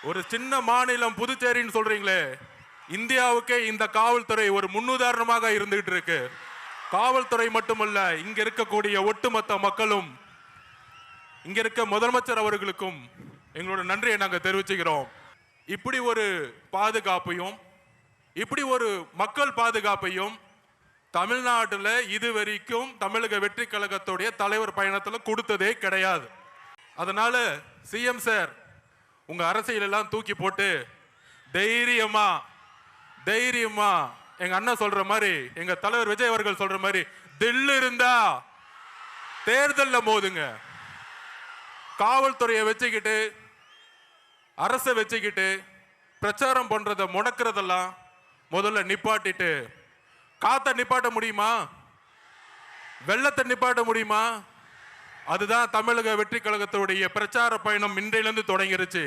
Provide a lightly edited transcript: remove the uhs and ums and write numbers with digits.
ஒரு சின்ன மாநிலம் புதுச்சேரின்னு சொல்றீங்களே, இந்தியாவுக்கே இந்த காவல்துறை ஒரு முன்னுதாரணமாக இருந்துகிட்டு இருக்கு. காவல்துறை மட்டுமல்ல, இங்க இருக்கக்கூடிய ஒட்டுமொத்த மக்களும், இங்க இருக்க முதலமைச்சர் அவர்களுக்கும் எங்களோட நன்றியை நாங்க தெரிவிச்சுக்கிறோம். இப்படி ஒரு பாதுகாப்பையும், இப்படி ஒரு மக்கள் பாதுகாப்பையும் தமிழ்நாட்டில் இதுவரைக்கும் தமிழக வெற்றி கழகத்துடைய தலைவர் பயணத்தில் கொடுத்ததே கிடையாது. அதனால சிஎம் சார், உங்க அரசியல் எல்லாம் தூக்கி போட்டு தைரியமா தைரியமா எங்க அண்ணா சொல்ற மாதிரி, எங்க தலைவர் விஜய் அவர்கள் சொல்ற மாதிரி, தில்லு இருந்தா தேர்தலில் மோதுங்க. காவல்துறையை வச்சுக்கிட்டு, அரசை வச்சுக்கிட்டு பிரச்சாரம் பண்றத முடக்கிறதெல்லாம் முதல்ல நிப்பாட்டிட்டு, காத்த நிப்பாட்ட முடியுமா? வெள்ளத்தை நிப்பாட்ட முடியுமா? அதுதான் தமிழக வெற்றி கழகத்துடைய பிரச்சார பயணம் இன்றையிலிருந்து தொடங்கிருச்சு.